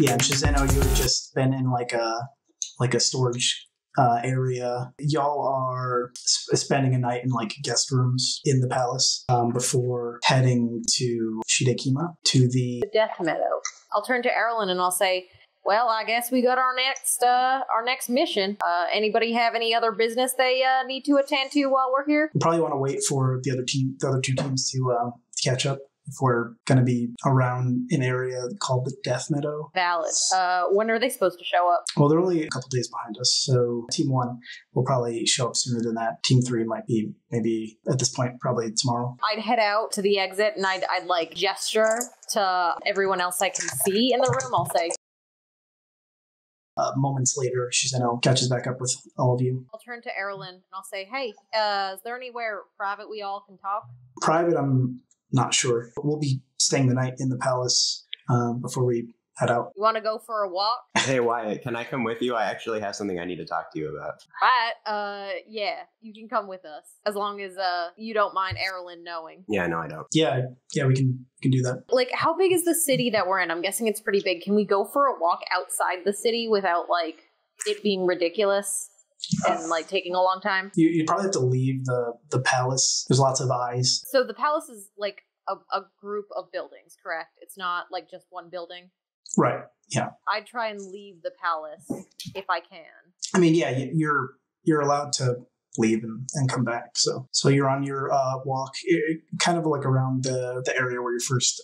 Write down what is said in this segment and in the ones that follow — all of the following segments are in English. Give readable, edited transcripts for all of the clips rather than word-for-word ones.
Yeah, and Shizeno, you had just been in like a storage area. Y'all are spending a night in like guest rooms in the palace before heading to Shidekima to the Death Meadow. I'll turn to Erlen and I'll say, well, I guess we got our next mission. Anybody have any other business they need to attend to while we're here? We probably want to wait for the other two teams to catch up if we're going to be around an area called the Death Meadow. Valid. When are they supposed to show up? Well, they're only a couple days behind us, so Team 1 will probably show up sooner than that. Team 3 might be maybe at this point probably tomorrow. I'd head out to the exit and I'd like gesture to everyone else I can see in the room. I'll say, moments later, Shizeno catches back up with all of you. I'll turn to Erlen and I'll say, hey, is there anywhere private we all can talk? Private, I'm not sure. We'll be staying the night in the palace before we head out. You want to go for a walk? Hey, Wyatt, can I come with you? I actually have something I need to talk to you about. Right. Yeah, you can come with us. As long as you don't mind Erlen knowing. Yeah, no, I don't. Yeah, we can do that. Like, how big is the city that we're in? I'm guessing it's pretty big. Can we go for a walk outside the city without, like, it being ridiculous and, like, taking a long time? You probably have to leave the palace. There's lots of eyes. So the palace is, like, a group of buildings, correct? It's not, like, just one building? Right, yeah. I'd try and leave the palace if I can. I mean, yeah, you're allowed to leave and come back. So you're on your walk, kind of like around the area where you first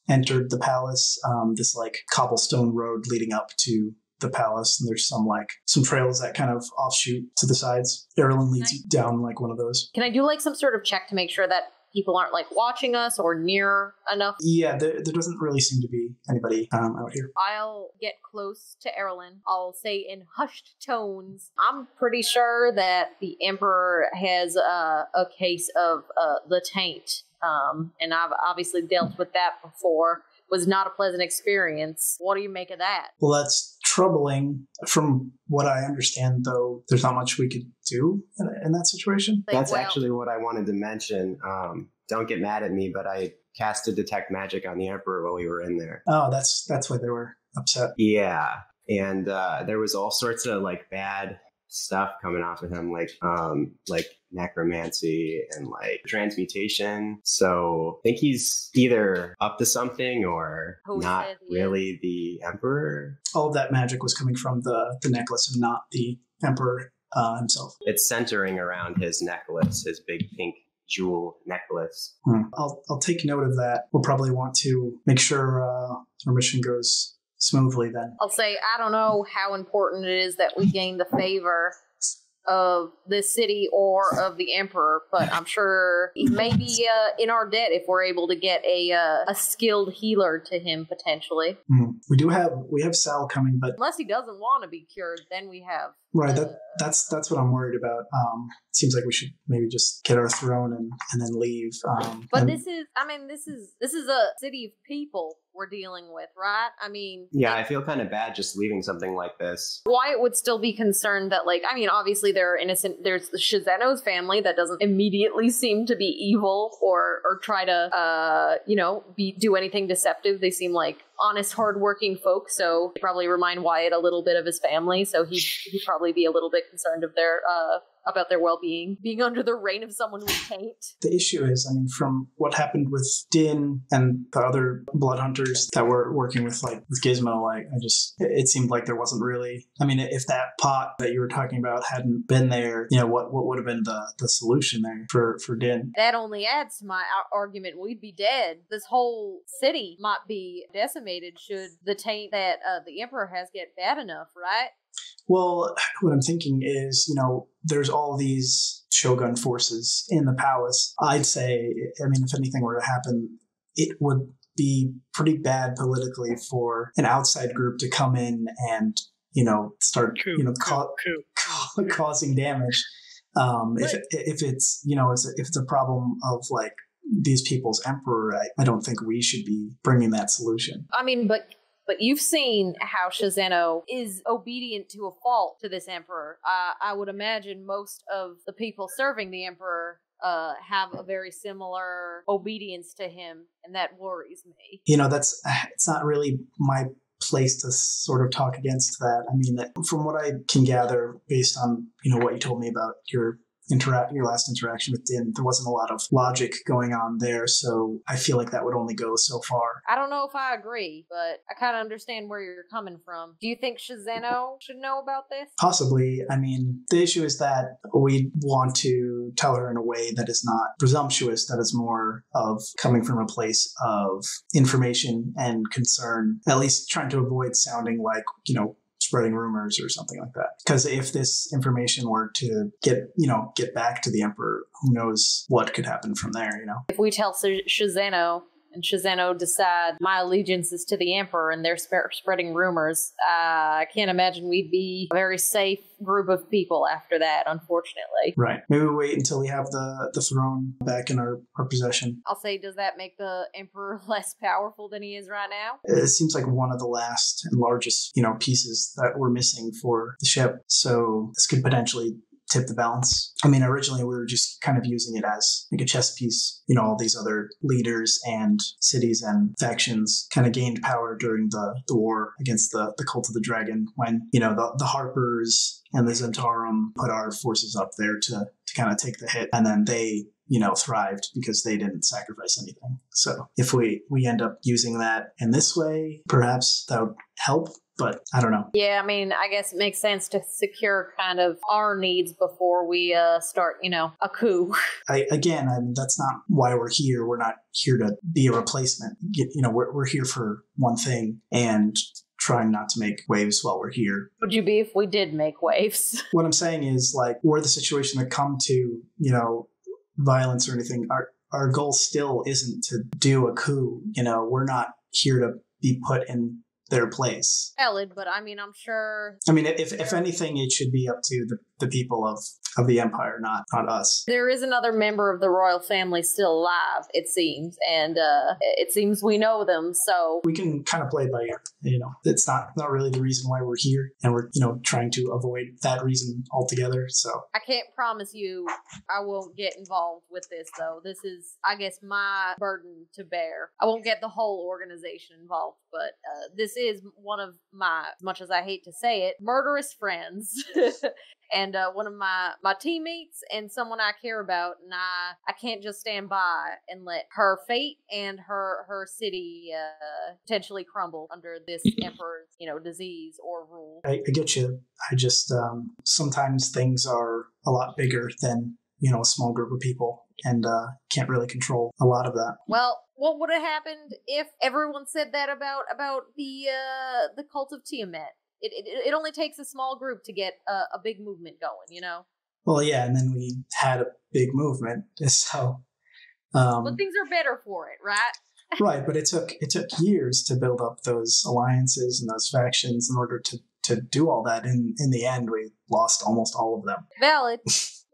entered the palace. This like cobblestone road leading up to the palace, and there's some trails that kind of offshoot to the sides. Erlen leads you down like one of those. Can I do like some sort of check to make sure that people aren't like watching us or near enough? Yeah, there doesn't really seem to be anybody out here. I'll get close to Erlen. I'll say in hushed tones, I'm pretty sure that the Emperor has a case of the taint. And I've obviously dealt with that before. Was not a pleasant experience. What do you make of that? Well, that's troubling. From what I understand, though, there's not much we could do in that situation. That's actually what I wanted to mention. Don't get mad at me, but I casted Detect Magic on the Emperor while we were in there. Oh, that's why they were upset. Yeah, and there was all sorts of like bad stuff coming off of him, like necromancy and like transmutation. So I think he's either up to something or not really the Emperor. All of that magic was coming from the necklace and not the Emperor himself. It's centering around his necklace, his big pink jewel necklace. I'll take note of that. We'll probably want to make sure our mission goes smoothly then. I'll say, I don't know how important it is that we gain the favor of this city or of the Emperor, but I'm sure he may be in our debt if we're able to get a skilled healer to him potentially. We have Sal coming, but unless he doesn't want to be cured, then we have right. That's what I'm worried about. It seems like we should maybe just get our throne and then leave. But this is a city of people we're dealing with, right? I mean, yeah, I feel kind of bad just leaving something like this. Wyatt would still be concerned that, like, I mean, obviously they're innocent. There's Shizeno's family that doesn't immediately seem to be evil or try to, do anything deceptive. They seem like honest, hardworking folk, so probably remind Wyatt a little bit of his family. So he'd probably be a little bit concerned of about their well-being, being under the reign of someone with taint. The issue is, I mean, from what happened with Din and the other blood hunters that were working with Gizmo, it seemed like there wasn't really, I mean, if that pot that you were talking about hadn't been there, what would have been the solution there for Din? That only adds to my argument. We'd be dead. This whole city might be decimated should the taint that the Emperor has get bad enough, right? Well, what I'm thinking is, there's all these Shogun forces in the palace. I'd say, I mean, if anything were to happen, it would be pretty bad politically for an outside group to come in and, start, causing damage. If it's a problem of these people's emperor, I don't think we should be bringing that solution. I mean, but you've seen how Shizeno is obedient to a fault to this emperor. I would imagine most of the people serving the emperor have a very similar obedience to him, and that worries me. It's not really my place to sort of talk against that. I mean, from what I can gather, based on what you told me about your last interaction with Din, there wasn't a lot of logic going on there, so I feel like that would only go so far. I don't know if I agree, but I kind of understand where you're coming from. Do you think Shizeno should know about this? Possibly. I mean, the issue is that we want to tell her in a way that is not presumptuous, that is more of coming from a place of information and concern, at least trying to avoid sounding like, spreading rumors or something like that. Because if this information were to get back to the Emperor, who knows what could happen from there, If we tell Shizeno and Shizeno decide my allegiance is to the Emperor and they're spreading rumors, I can't imagine we'd be a very safe group of people after that, unfortunately. Right. Maybe we wait until we have the throne back in our possession. I'll say, does that make the Emperor less powerful than he is right now? It seems like one of the last and largest, pieces that we're missing for the ship. So this could potentially tip the balance. I mean, originally we were just kind of using it as like a chess piece. All these other leaders and cities and factions kind of gained power during the war against the Cult of the Dragon when, the Harpers and the Zentarum put our forces up there to kind of take the hit. And then they, thrived because they didn't sacrifice anything. So if we end up using that in this way, perhaps that would help. But I don't know. Yeah, I mean, I guess it makes sense to secure kind of our needs before we start, a coup. That's not why we're here. We're not here to be a replacement. We're here for one thing, and trying not to make waves while we're here. Would you be if we did make waves? What I'm saying is, like, we're the situation that come to, violence or anything. Our goal still isn't to do a coup. We're not here to be put in their place. Valid, but I mean, I'm sure. I mean, if anything, it should be up to the people of the Empire, not us. There is another member of the royal family still alive, it seems, and it seems we know them, so we can kind of play by ear. It's not really the reason why we're here, and we're trying to avoid that reason altogether. So I can't promise you I won't get involved with this, though. This is, I guess, my burden to bear. I won't get the whole organization involved, but this is one of my, as much as I hate to say it, murderous friends. And one of my teammates and someone I care about, and I can't just stand by and let her fate and her city potentially crumble under this emperor's disease or rule. I get you. I just sometimes things are a lot bigger than a small group of people, and can't really control a lot of that. Well, what would have happened if everyone said that about the cult of Tiamat? It only takes a small group to get a big movement going, Well, yeah, and then we had a big movement, so. But things are better for it, right? Right, but it took years to build up those alliances and those factions in order to do all that. In the end, we lost almost all of them. Valid.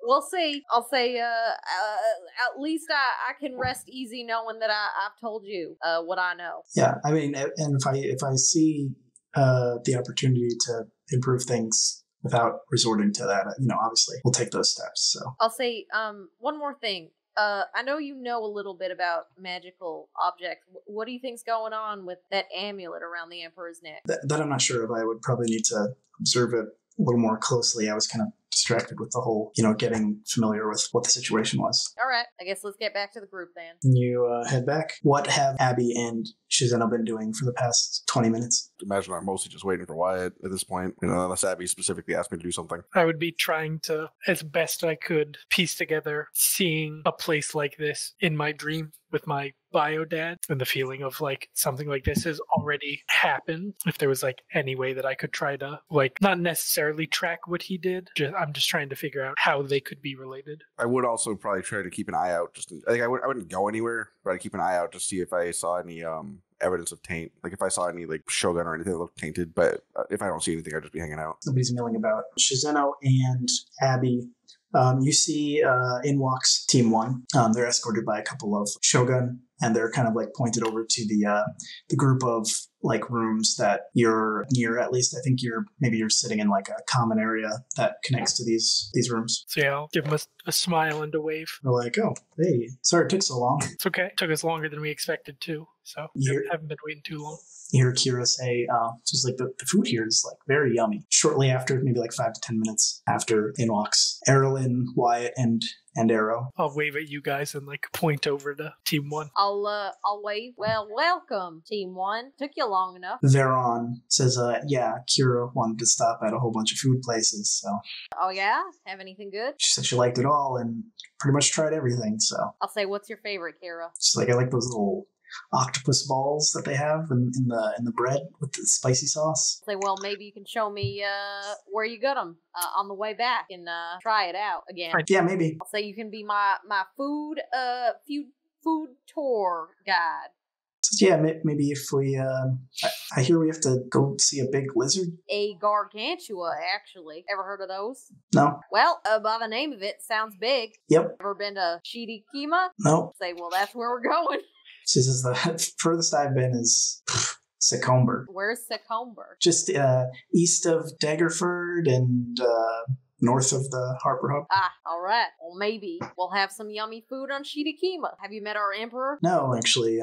We'll see. I'll say, at least I can rest easy knowing that I've told you what I know. Yeah, I mean, and if I see the opportunity to improve things without resorting to that, obviously we'll take those steps. So I'll say one more thing. I know you know a little bit about magical objects. What do you think's going on with that amulet around the Emperor's neck? That I'm not sure of. I would probably need to observe it a little more closely. I was kind of distracted with the whole, getting familiar with what the situation was. All right. I guess let's get back to the group then. You head back. What have Abby and Shizeno been doing for the past 20 minutes? Imagine I'm mostly just waiting for Wyatt at this point, unless Abby specifically asked me to do something. I would be trying to, as best I could, piece together seeing a place like this in my dream with my bio dad, and the feeling of like something like this has already happened. If there was like any way that I could try to not necessarily track what he did, I'm just trying to figure out how they could be related. I would also probably try to keep an eye out. I wouldn't go anywhere, but I'd keep an eye out to see if I saw any evidence of taint. Like if I saw any Shogun or anything that looked tainted, but if I don't see anything, I'd just be hanging out. Nobody's milling about. Shizeno and Abby, you see in walks Team 1. They're escorted by a couple of Shogun, and they're kind of pointed over to the group of like rooms that you're near. At least I think you're sitting in like a common area that connects to these rooms. So yeah, I'll give him a smile and a wave. We're like, oh, hey, sorry it took so long. It's okay. It took us longer than we expected to, so haven't been waiting too long. You hear Kira say, just like the food here is like very yummy. Shortly after, maybe like 5 to 10 minutes after, in walks Erlyn, Wyatt, and Arrow. I'll wave at you guys and like point over to Team 1. I'll wave. Well, welcome, Team 1. Took you long enough. Veron says, yeah, Kira wanted to stop at a whole bunch of food places, so. Oh yeah? Have anything good? She said she liked it all and pretty much tried everything, so. I'll say, what's your favorite, Kira? She's like, I like those little octopus balls that they have in the bread with the spicy sauce. Say, well, maybe you can show me where you got them on the way back and try it out again. Yeah, maybe. I'll say you can be my food tour guide. So, yeah, maybe if we I hear we have to go see a big lizard. A gargantua, actually. Ever heard of those? No. Well, by the name of it, sounds big. Yep. Ever been to Shirikima? No. Say, well, that's where we're going. She says the furthest I've been is Secomber. Where's Secomber? Just east of Daggerford and north of the Harper Hub. Ah, all right. Well, maybe we'll have some yummy food on Shirikima. Have you met our emperor? No, actually.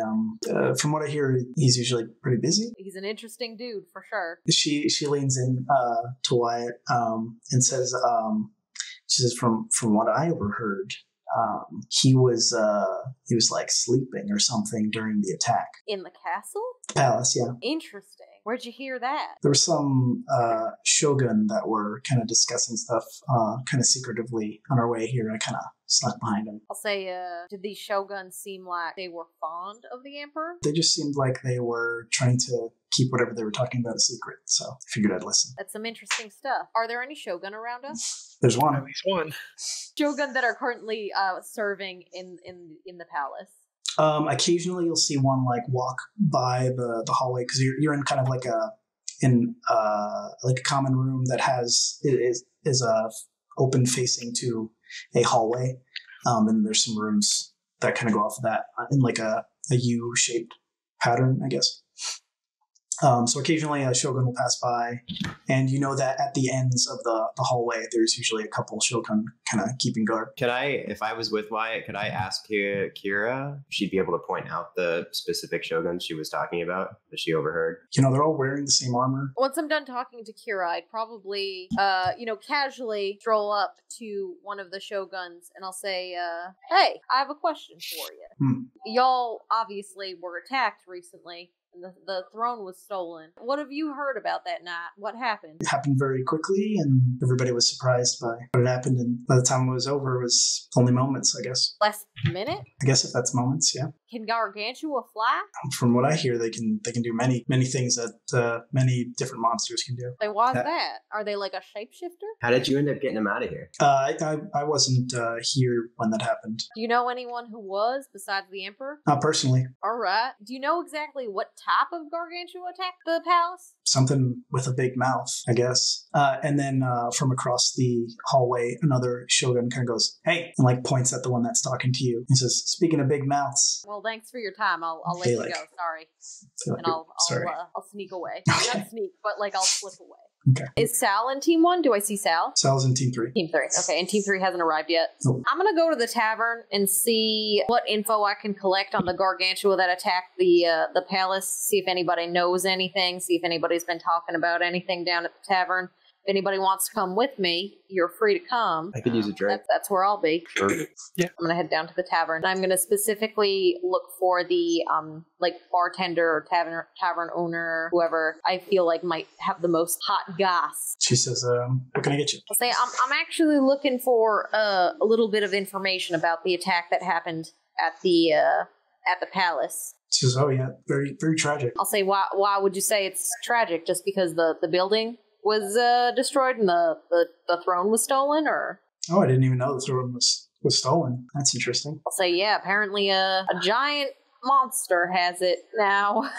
From what I hear, he's usually pretty busy. He's an interesting dude, for sure. She leans in to Wyatt and says, she says, from what I overheard, he was like sleeping or something during the attack. In the castle? The palace, yeah. Interesting. Where'd you hear that? There was some shogun that were kind of discussing stuff kind of secretively on our way here. I kind of snuck behind him. I'll say, did these shoguns seem like they were fond of the emperor? They just seemed like they were trying to keep whatever they were talking about a secret, so I figured I'd listen. That's some interesting stuff. Are there any shogun around us? There's one. At least one. Shogun that are currently serving in the palace. Occasionally you'll see one like walk by the hallway because you're in kind of like a common room that is open facing to a hallway, and there's some rooms that kind of go off of that in like a U-shaped pattern, I guess. So occasionally a shogun will pass by, and you know that at the ends of the hallway, there's usually a couple shogun kind of keeping guard. If I was with Wyatt, could I ask Kira if she'd be able to point out the specific shoguns she was talking about that she overheard? You know, they're all wearing the same armor. Once I'm done talking to Kira, I'd probably, casually stroll up to one of the shoguns, and I'll say, hey, I have a question for you. Y'all obviously were attacked recently. The throne was stolen. What have you heard about that night? What happened? It happened very quickly, and everybody was surprised by what had happened. And by the time it was over, it was only moments, I guess. Last minute? I guess if that's moments, yeah. Can Gargantua fly? From what I hear, they can do many things that many different monsters can do. Like, why's that? Are they like a shapeshifter? How did you end up getting him out of here? I wasn't here when that happened. Do you know anyone who was besides the Emperor? Not personally. All right. Do you know exactly what type of Gargantua attacked the palace? Something with a big mouth, I guess. And then from across the hallway, another shogun kind of goes, "Hey," and like points at the one that's talking to you. He says, "Speaking of big mouths." Well, thanks for your time. I'll let you go. Sorry. And I'll sneak away. Okay. Not sneak, but like I'll slip away. Okay. Is Sal in Team 1? Do I see Sal? Sal's in Team 3. Team 3. Okay, and Team 3 hasn't arrived yet. Nope. I'm going to go to the tavern and see what info I can collect on the Gargantua that attacked the palace, see if anybody knows anything, see if anybody's been talking about anything down at the tavern. If anybody wants to come with me, you're free to come. I could use a drink. That's where I'll be. Sure. Yeah. I'm going to head down to the tavern. I'm going to specifically look for the bartender or tavern owner, whoever I feel like might have the most hot goss. She says, "What can I get you?" I'll say I'm actually looking for a little bit of information about the attack that happened at the palace. She says, "Oh yeah, very very tragic." I'll say, why would you say it's tragic? Just because the building was destroyed and the throne was stolen, or? Oh, I didn't even know the throne was stolen. That's interesting. I'll say, yeah, apparently a giant monster has it now.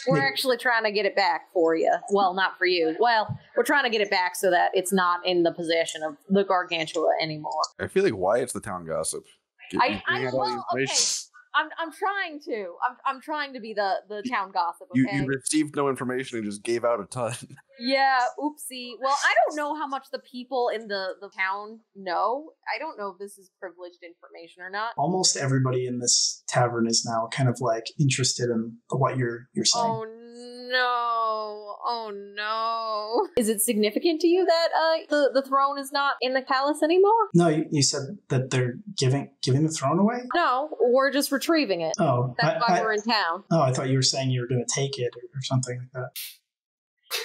We're actually trying to get it back for you. Well, not for you. Well, we're trying to get it back so that it's not in the possession of the Gargantua anymore. I feel like Wyatt's the town gossip. I I'm trying to. I'm trying to be the town gossip. Okay. You received no information and just gave out a ton. Yeah, oopsie. Well, I don't know how much the people in the town know. I don't know if this is privileged information or not. Almost everybody in this tavern is now kind of like interested in what you're saying. Oh no. Oh no. Is it significant to you that the throne is not in the palace anymore? No, you said that they're giving the throne away? No, we're just retrieving it. Oh. That's why we're in town. Oh, I thought you were saying you were going to take it or something like that.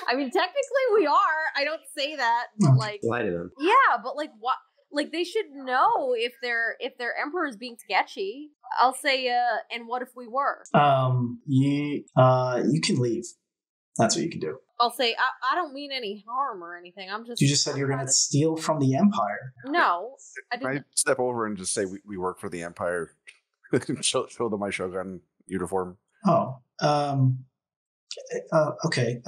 I mean, technically we are. I don't say that, but like, lie to them. Yeah, but like, what? Like, they should know if their emperor is being sketchy. I'll say, and what if we were? You can leave. That's what you can do. I'll say, I don't mean any harm or anything. You just said you were going to steal from the Empire. No, I didn't. I step over and just say we work for the Empire. show them my Shogun uniform. Oh, okay.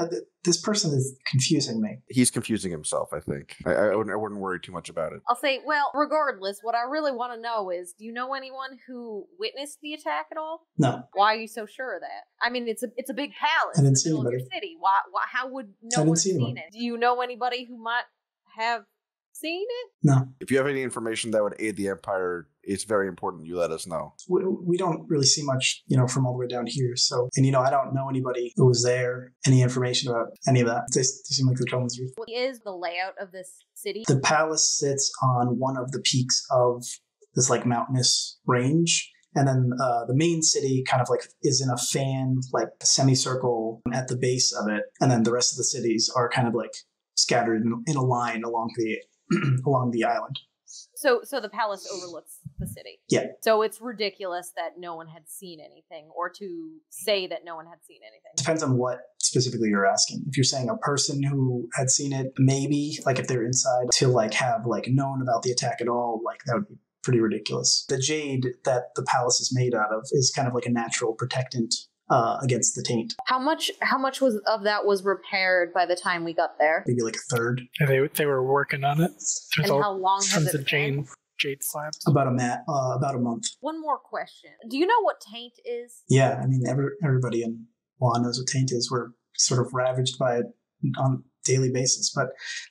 This person is confusing me. He's confusing himself, I think. I wouldn't worry too much about it. I'll say, well, regardless, what I really want to know is, do you know anyone who witnessed the attack at all? No. Why are you so sure of that? I mean, it's a big palace in the see middle anybody. of your city. Why? How would no one have seen it? Do you know anybody who might have seen it? No. If you have any information that would aid the Empire, it's very important you let us know. We don't really see much, from all the way down here. So, and I don't know anybody who was there, any information about any of that. They seem like they're telling the truth. What is the layout of this city? The palace sits on one of the peaks of this like mountainous range. And then the main city kind of like is in a fan, like semicircle at the base of it. And then the rest of the cities are kind of like scattered in a line along the island. So the palace overlooks the city. Yeah. So it's ridiculous that no one had seen anything, or to say that no one had seen anything. Depends on what specifically you're asking. If you're saying a person who had seen it, maybe, like if they're inside, to like have like known about the attack at all, like that would be pretty ridiculous. The jade that the palace is made out of is kind of like a natural protectant against the taint. How much of that was repaired by the time we got there? Maybe like a third. And they were working on it. And how long has it been? been? Jade slabs. About a month. One more question. Do you know what taint is? Yeah, I mean everybody in Juan knows what taint is. We're sort of ravaged by it on a daily basis. But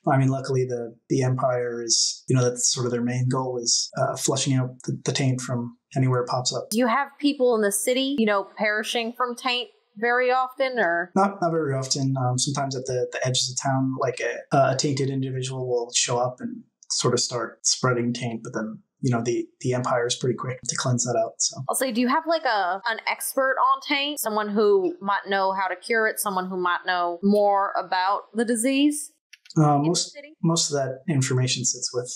I mean, luckily the Empire is, that's sort of their main goal is flushing out the taint from anywhere it pops up. Do you have people in the city, perishing from taint very often, or not very often? Sometimes at the edges of town, like a tainted individual will show up and sort of start spreading taint, but then the Empire is pretty quick to cleanse that out. So I'll say, do you have like an expert on taint, someone who might know how to cure it, someone who might know more about the disease? Most of that information sits with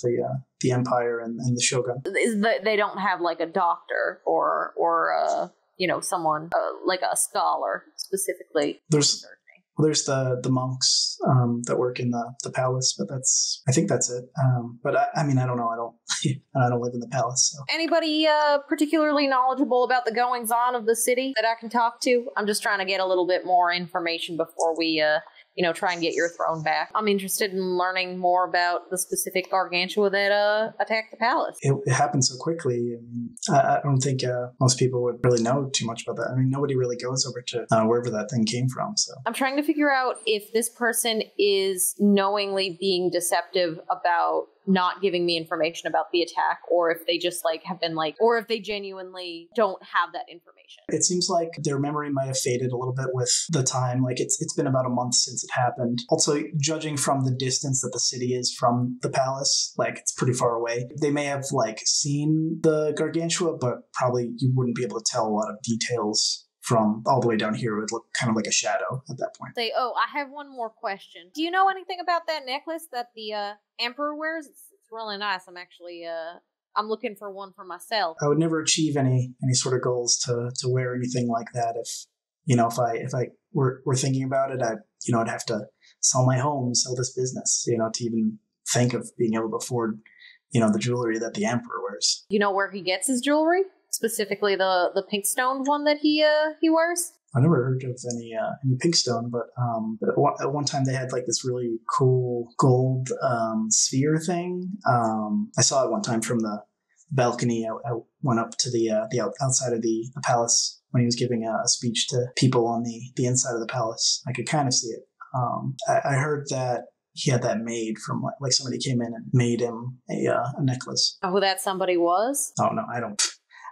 the Empire and the Shogun. They don't have like a doctor or someone like a scholar specifically. There's the monks that work in the palace, but I think that's it. But I mean, I don't know. I don't live in the palace. So. Anybody particularly knowledgeable about the goings on of the city that I can talk to? I'm just trying to get a little bit more information before we try and get your throne back. I'm interested in learning more about the specific gargantua that attacked the palace. It happened so quickly. I mean, I don't think most people would really know too much about that. I mean, nobody really goes over to wherever that thing came from. So I'm trying to figure out if this person is knowingly being deceptive about not giving me information about the attack, or if they just have been or if they genuinely don't have that information. It seems like their memory might have faded a little bit with the time. It's been about a month since it happened. Also, judging from the distance that the city is from the palace, it's pretty far away. They may have seen the gargantua, but probably you wouldn't be able to tell a lot of details. From all the way down here, it would look kind of like a shadow at that point. I have one more question. Do you know anything about that necklace that the Emperor wears? It's really nice. I'm actually I'm looking for one for myself. I would never achieve any sort of goals to wear anything like that. If I were thinking about it, I'd have to sell my home, sell this business, to even think of being able to afford, the jewelry that the Emperor wears. You know where he gets his jewelry? Specifically the pink stone one that he wears? I never heard of any pink stone, but at one time they had this really cool gold sphere thing. I saw it one time from the balcony. I went up to the outside of the palace when he was giving a speech to people on the inside of the palace. I could kind of see it. I heard that he had that made from like somebody came in and made him a necklace. Who that somebody was? Oh no,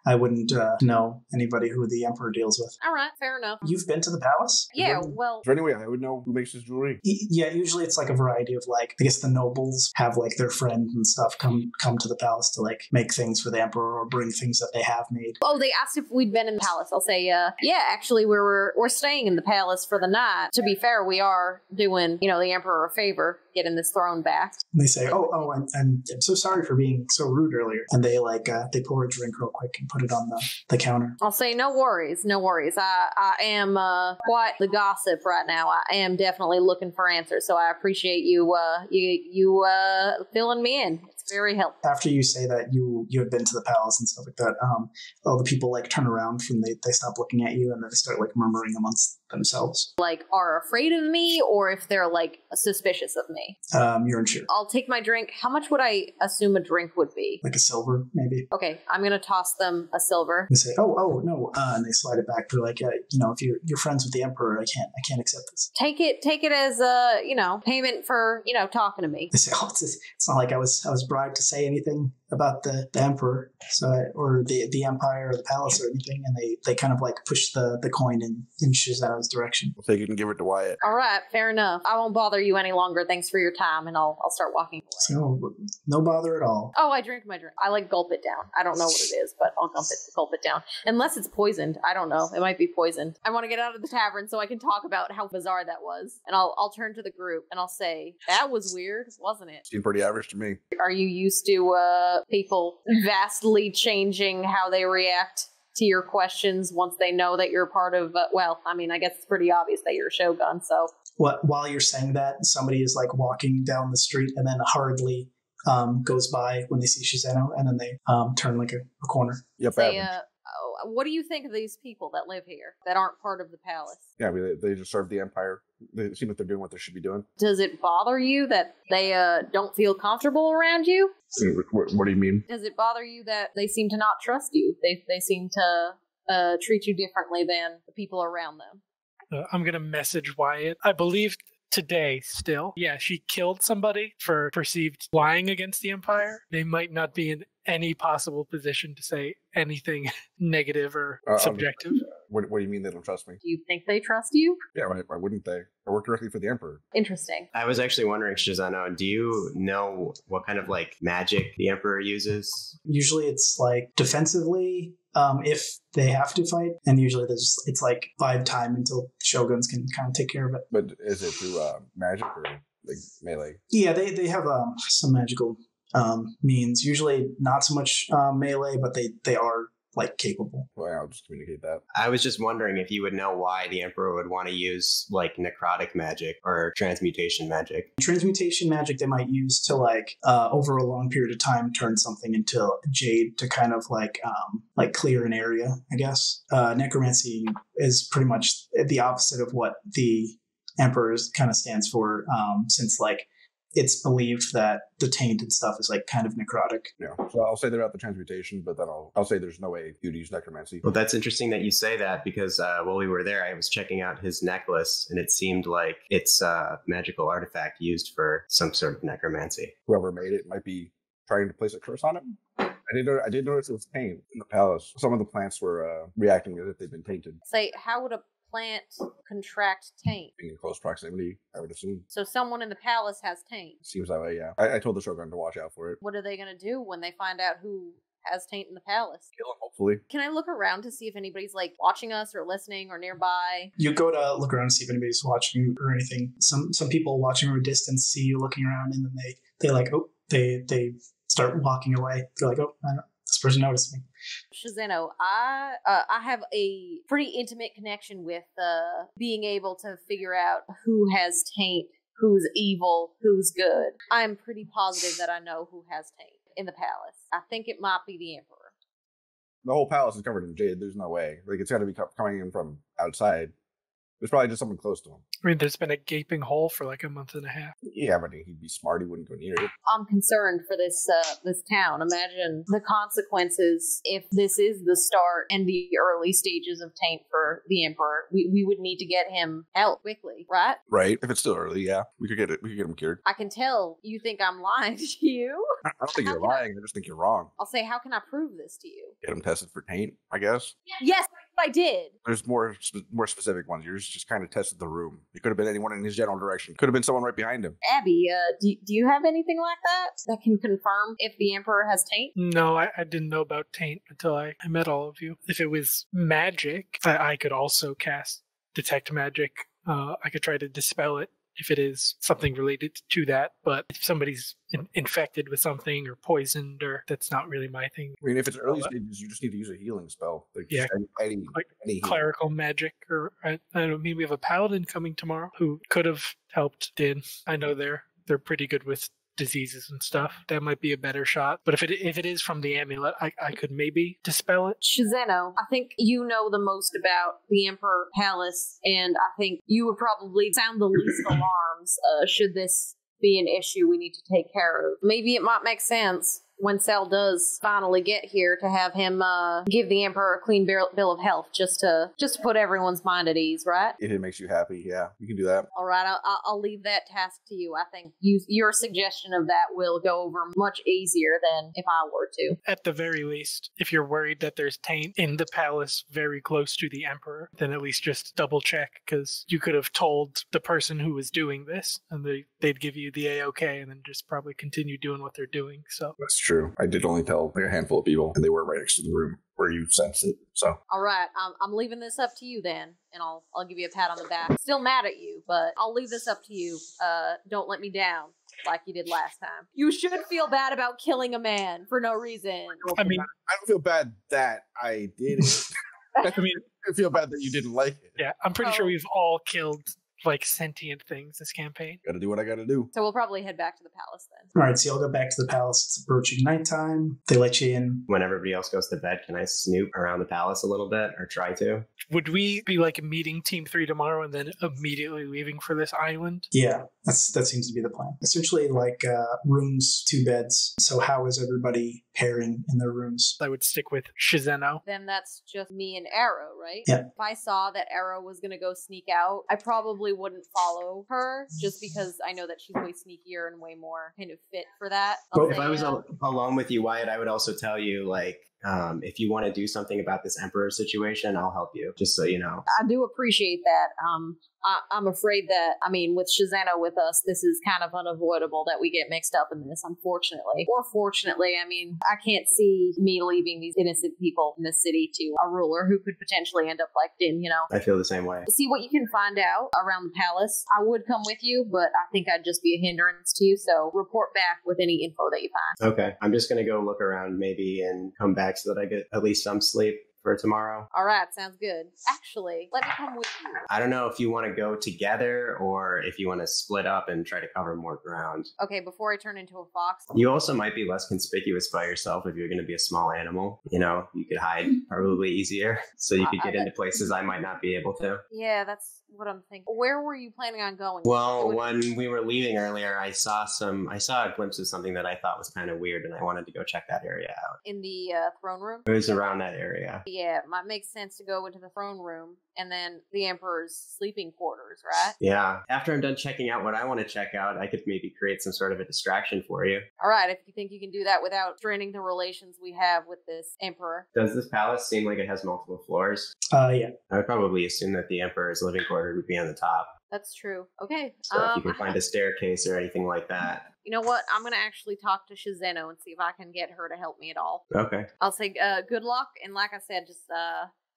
I wouldn't know anybody who the emperor deals with. All right, fair enough. You've been to the palace? Yeah, well... Is there any way I would know who makes his jewelry? Yeah, usually it's like a variety of like, I guess the nobles have like their friends and stuff come to the palace to like make things for the emperor or bring things that they have made. Oh, they asked if we'd been in the palace. I'll say, yeah, actually we're staying in the palace for the night. To be fair, we are doing, the emperor a favor, getting this throne back. And they say, oh, I'm so sorry for being so rude earlier. And they they pour a drink real quick and put it on the counter. I'll say, no worries. I am quite the gossip right now. I am definitely looking for answers, so I appreciate you filling me in. It's very helpful. After you say that you had been to the palace and stuff like that, all the people like turn around from they stop looking at you and then they start like murmuring amongst themselves. Like are afraid of me or if they're like suspicious of me. You're unsure. I'll take my drink. How much would I assume a drink would be? Like a silver, maybe. Okay, I'm gonna toss them a silver. They say, oh no, and they slide it back. They're like, if you're friends with the emperor, I can't accept this. Take it as payment for talking to me. They say, it's not like I was bribed to say anything about the emperor, or the empire or the palace or anything, and they kind of like push the coin in Shizano's direction. We'll take it and give it to Wyatt. All right, fair enough. I won't bother you any longer. Thanks for your time, and I'll start walking away. So no bother at all. Oh, I drink my drink. I like gulp it down. I don't know what it is, but I'll gulp it down. Unless it's poisoned. I don't know. It might be poisoned. I want to get out of the tavern so I can talk about how bizarre that was. And I'll turn to the group and I'll say, that was weird, wasn't it? Seemed pretty average to me. Are you used to people vastly changing how they react to your questions once they know that you're part of, I guess it's pretty obvious that you're a Shogun, so. While you're saying that, somebody is like walking down the street and then hurriedly goes by when they see Shizano, and then they turn like a corner. Yep. What do you think of these people that live here that aren't part of the palace? Yeah, I mean, they just serve the empire. They seem like they're doing what they should be doing. Does it bother you that they don't feel comfortable around you? What do you mean? Does it bother you that they seem to not trust you? They seem to treat you differently than the people around them. I'm going to message Wyatt. I believe today still. Yeah, she killed somebody for perceived lying against the Empire. They might not be in any possible position to say anything negative or subjective. What do you mean they don't trust me? Do you think they trust you? Yeah, why wouldn't they? I work directly for the Emperor. Interesting. I was actually wondering, Shizano, do you know what kind of like magic the Emperor uses? Usually it's like defensively, if they have to fight, and usually it's like bide time until shoguns can kind of take care of it. But is it through magic or like melee? Yeah, they have some magical means. Usually not so much melee, but they are like capable. Well, I'll just communicate that. I was just wondering if you would know why the Emperor would want to use like necrotic magic or transmutation magic. Transmutation magic they might use to like over a long period of time turn something into jade to kind of like clear an area, I guess. Necromancy is pretty much the opposite of what the Emperor kind of stands for, since like it's believed that the taint and stuff is like kind of necrotic. Yeah. So I'll say they're about the transmutation, but then I'll say there's no way you'd use necromancy. Well, that's interesting that you say that because while we were there, I was checking out his necklace and it seemed like it's a magical artifact used for some sort of necromancy. Whoever made it might be trying to place a curse on him. I did notice it was taint in the palace. Some of the plants were reacting as if they'd been tainted. Say, how would a plant contract taint? Being in close proximity, I would assume. So someone in the palace has taint. Seems that way, yeah. I told the Shogun to watch out for it. What are they going to do when they find out who has taint in the palace? Kill him, hopefully. Can I look around to see if anybody's like watching us or listening or nearby? You go to look around to see if anybody's watching or anything. Some people watching from a distance see you looking around and then they start walking away. They're like, oh, I don't know. This person noticed me. Shizano, I have a pretty intimate connection with being able to figure out who has taint, who's evil, who's good. I'm pretty positive that I know who has taint in the palace. I think it might be the Emperor. The whole palace is covered in jade. There's no way. Like, it's got to be coming in from outside. There's probably just someone close to him. I mean, there's been a gaping hole for like a month and a half. Yeah, but he'd be smart. He wouldn't go near it. I'm concerned for this town. Imagine the consequences if this is the start and the early stages of taint for the Emperor. We would need to get him out quickly, right? Right. If it's still early, yeah, we could get it. We could get him cured. I can tell you think I'm lying to you. I don't think you're lying. I just think you're wrong. I'll say, how can I prove this to you? Get him tested for taint, I guess. Yes, I did. There's more specific ones. Yours just kind of tested the room. It could have been anyone in his general direction. Could have been someone right behind him. Abby, do you have anything like that can confirm if the Emperor has taint? No, I didn't know about taint until I met all of you. If it was magic, I could also cast detect magic. I could try to dispel it if it is something related to that. But if somebody's infected with something or poisoned, or that's not really my thing. I mean, if it's early stages, you just need to use a healing spell. Like yeah, any clerical magic, or I don't know. Maybe we have a paladin coming tomorrow who could have helped. I know they're pretty good with diseases and stuff. That might be a better shot. But if it is from the amulet, I could maybe dispel it. Shizeno, I think you know the most about the Emperor Palace, and I think you would probably sound the least alarms should this be an issue we need to take care of. Maybe it might make sense when Sel does finally get here to have him give the Emperor a clean bill of health, just to put everyone's mind at ease, right? If it makes you happy, yeah, you can do that. All right, I'll leave that task to you. I think your suggestion of that will go over much easier than if I were to. At the very least, if you're worried that there's taint in the palace very close to the Emperor, then at least just double check, because you could have told the person who was doing this, and they'd give you the A-OK, and then just probably continue doing what they're doing. So that's true. I did only tell like a handful of people, and they were right next to the room where you sensed it. So all right, I'm leaving this up to you then, and I'll give you a pat on the back. Still mad at you, but I'll leave this up to you. Don't let me down like you did last time. You should feel bad about killing a man for no reason. I mean, I don't feel bad that I did it. I mean, I feel bad that you didn't like it. Yeah, I'm pretty sure we've all killed like sentient things this campaign. Gotta do what I gotta do. So we'll probably head back to the palace then. All right, so y'all go back to the palace. It's approaching nighttime. They let you in. When everybody else goes to bed, can I snoop around the palace a little bit, or try to? Would we be like meeting Team 3 tomorrow and then immediately leaving for this island? Yeah, that seems to be the plan. Essentially, like rooms, 2 beds. So how is everybody pairing in their rooms? I would stick with Shizeno. Then that's just me and Arrow, right? Yeah. If I saw that Arrow was going to go sneak out, I probably wouldn't follow her, just because I know that she's way sneakier and way more kind of fit for that. If I was alone with you, Wyatt, I would also tell you, like, if you want to do something about this Emperor situation, I'll help you, just so you know. I do appreciate that. I'm afraid that, I mean, with Shizeno with us, this is kind of unavoidable that we get mixed up in this, unfortunately. Or fortunately, I mean, I can't see me leaving these innocent people in the city to a ruler who could potentially end up like Din, you know? I feel the same way. See what you can find out around the palace. I would come with you, but I think I'd just be a hindrance to you, so report back with any info that you find. Okay, I'm just going to go look around maybe and come back so that I get at least some sleep for tomorrow. All right, sounds good. Actually, let me come with you. I don't know if you want to go together or if you want to split up and try to cover more ground. Okay, before I turn into a fox. You also might be less conspicuous by yourself if you're going to be a small animal. You know, you could hide probably easier, so you could get into places I might not be able to. Yeah, that's what I'm thinking. Where were you planning on going? Well, when we were leaving earlier, I saw a glimpse of something that I thought was kind of weird, and I wanted to go check that area out. In the throne room? It was around that area. Yeah, it might make sense to go into the throne room and then the Emperor's sleeping quarters, right? Yeah. After I'm done checking out what I want to check out, I could maybe create some sort of a distraction for you. All right, if you think you can do that without straining the relations we have with this Emperor. Does this palace seem like it has multiple floors? Yeah. I would probably assume that the Emperor's living quarter would be on the top. That's true. Okay. So if you can find a staircase or anything like that. You know what? I'm going to actually talk to Shizeno and see if I can get her to help me at all. Okay. I'll say good luck, and like I said, just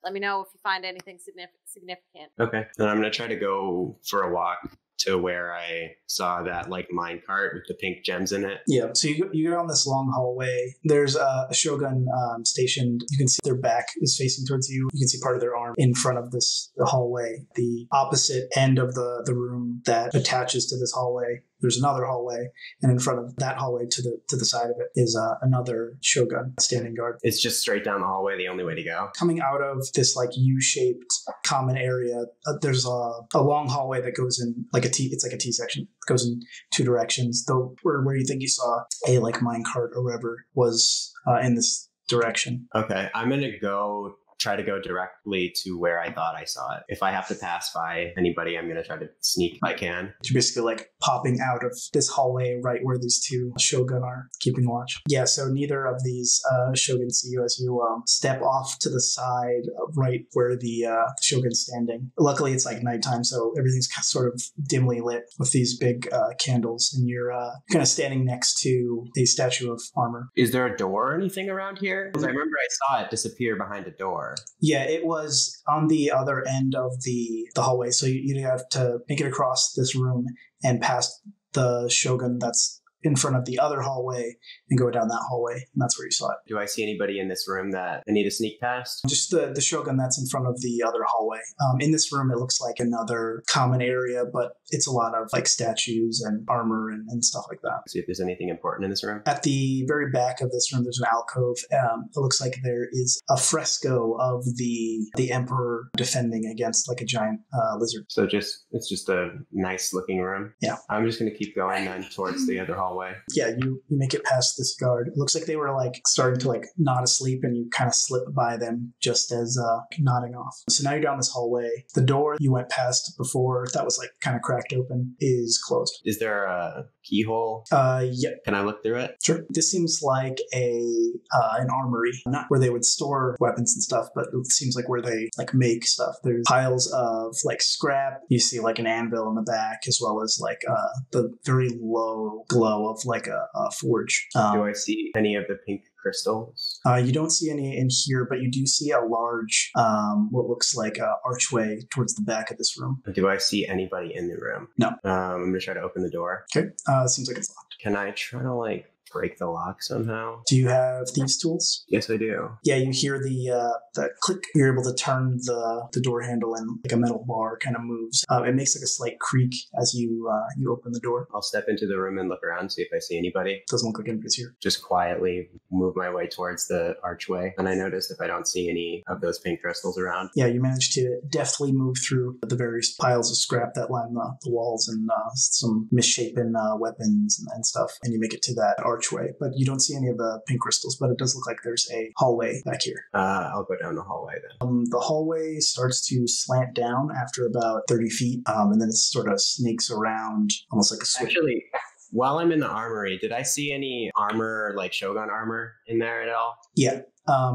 let me know if you find anything significant. Okay. Then I'm going to try to go for a walk to where I saw that like mine cart with the pink gems in it. Yeah, so you go down this long hallway. There's a shogun stationed. You can see their back is facing towards you. You can see part of their arm in front of the hallway. The opposite end of the room that attaches to this hallway there's another hallway, and in front of that hallway to the side of it is another shogun standing guard. It's just straight down the hallway, the only way to go. Coming out of this like U-shaped common area, there's a long hallway that goes in like a T. It's like a T section. It goes in two directions. Though where you think you saw a like minecart or whatever was in this direction. Okay, I'm gonna try to go directly to where I thought I saw it. If I have to pass by anybody, I'm going to try to sneak if I can. You're basically like popping out of this hallway right where these two shogun are keeping watch. Yeah, so neither of these shogun see you as you step off to the side right where the shogun's standing. Luckily, it's like nighttime, so everything's sort of dimly lit with these big candles, and you're kind of standing next to a statue of armor. Is there a door or anything around here? Because I remember I saw it disappear behind a door. Yeah, it was on the other end of the hallway. So you have to make it across this room and past the shogun that's in front of the other hallway and go down that hallway. And that's where you saw it. Do I see anybody in this room that I need to sneak past? Just the shogun that's in front of the other hallway. In this room, it looks like another common area, but it's a lot of like statues and armor and stuff like that. See if there's anything important in this room. At the very back of this room, there's an alcove. It looks like there is a fresco of the emperor defending against like a giant lizard. So it's just a nice looking room. Yeah. I'm just going to keep going then towards the other hallway. Yeah, you make it past this guard. It looks like they were like starting to like nod asleep, and you kind of slip by them just as nodding off. So now you're down this hallway. The door you went past before that was like kind of cracked open is closed. Is there a keyhole? Yeah. Can I look through it? Sure. This seems like an armory, not where they would store weapons and stuff, but it seems like where they like make stuff. There's piles of like scrap. You see like an anvil in the back, as well as like the very low glow of like a forge. Do I see any of the pink crystals? You don't see any in here, but you do see a large, what looks like a archway towards the back of this room. Do I see anybody in the room? No. I'm going to try to open the door. Okay. Seems like it's locked. Can I try to like break the lock somehow? Do you have thieves' tools? Yes, I do. Yeah, you hear the click. You're able to turn the door handle, and like a metal bar kind of moves. It makes like a slight creak as you open the door. I'll step into the room and look around, see if I see anybody. Doesn't look like anybody's here. Just quietly move my way towards the archway, and I notice if I don't see any of those pink crystals around. Yeah, you manage to deftly move through the various piles of scrap that line the walls, and some misshapen weapons and stuff, and you make it to that archway. But you don't see any of the pink crystals, but it does look like there's a hallway back here. I'll go down the hallway then. The hallway starts to slant down after about 30 feet, and then it sort of snakes around almost like a switch. Actually, while I'm in the armory, did I see any armor, like Shogun armor in there at all? Yeah.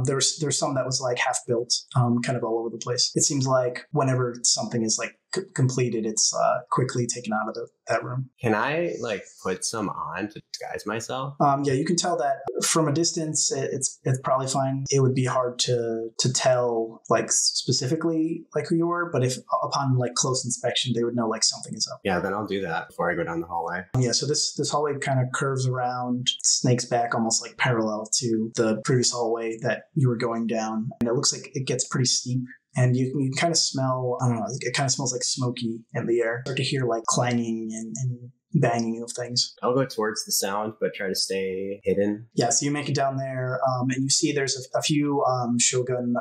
There's some that was like half built, kind of all over the place. It seems like whenever something is like completed, it's quickly taken out of that room. Can I like put some on to disguise myself? Yeah, you can tell that from a distance. It's probably fine. It would be hard to tell like specifically like who you were, but if upon like close inspection, they would know like something is up. Yeah, then I'll do that before I go down the hallway. Yeah, so this hallway kind of curves around, snakes back almost like parallel to the previous hallway that you were going down, and it looks like it gets pretty steep. And you can kind of smell, I don't know, it kind of smells like smoky in the air. Start to hear like clanging and banging of things. I'll go towards the sound, but try to stay hidden. Yeah, so you make it down there, and you see there's a few shogun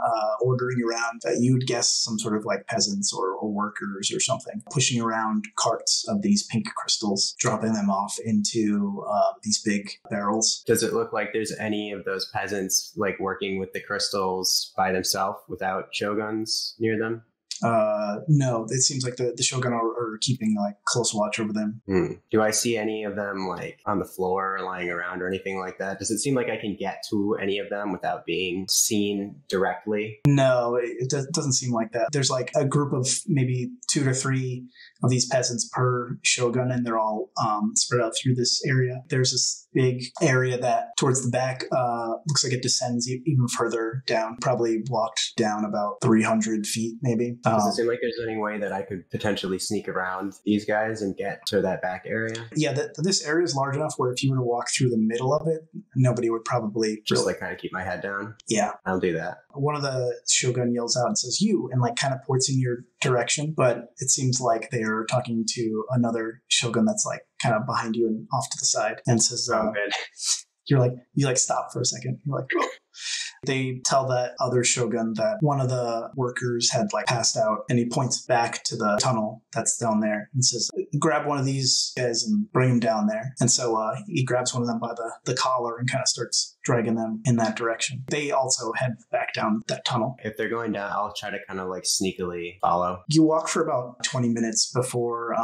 ordering around. You would guess some sort of like peasants or workers or something, pushing around carts of these pink crystals, dropping them off into these big barrels. Does it look like there's any of those peasants like working with the crystals by themselves without shoguns near them? No, it seems like the shogun are keeping like close watch over them. Do I see any of them like on the floor lying around or anything like that? Does it seem like I can get to any of them without being seen directly? No, it doesn't seem like that. There's like a group of maybe 2 to 3 of these peasants per shogun, and they're all spread out through this area. There's this big area that towards the back looks like it descends even further down, probably walked down about 300 feet maybe. Does it seem like there's any way that I could potentially sneak around these guys and get to that back area? Yeah, this area is large enough where if you were to walk through the middle of it, nobody would probably... Just like kind of keep my head down? Yeah. I'll do that. One of the shogun yells out and says, "You," and like kind of points in your direction, but it seems like they're talking to another shogun that's like kind of behind you and off to the side and says, you stop for a second. You're like, oh. They tell that other shogun that one of the workers had passed out, and he points back to the tunnel that's down there and says, grab one of these guys and bring him down there. And so he grabs one of them by the collar and kind of starts dragging them in that direction. They also head back down that tunnel. If they're going down, I'll try to kind of sneakily follow. You walk for about 20 minutes before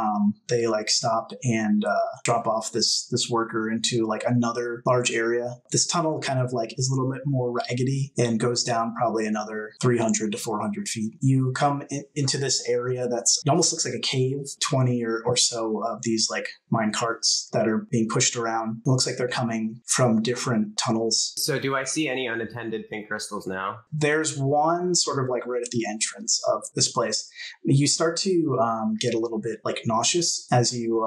they stop and drop off this worker into another large area. This tunnel kind of is a little bit more raggedy and goes down probably another 300 to 400 feet. You come into this area it almost looks like a cave, 20 or so of these mine carts that are being pushed around. It looks like they're coming from different tunnels. So do I see any unattended pink crystals now? There's one sort of right at the entrance of this place. You start to get a little bit nauseous as you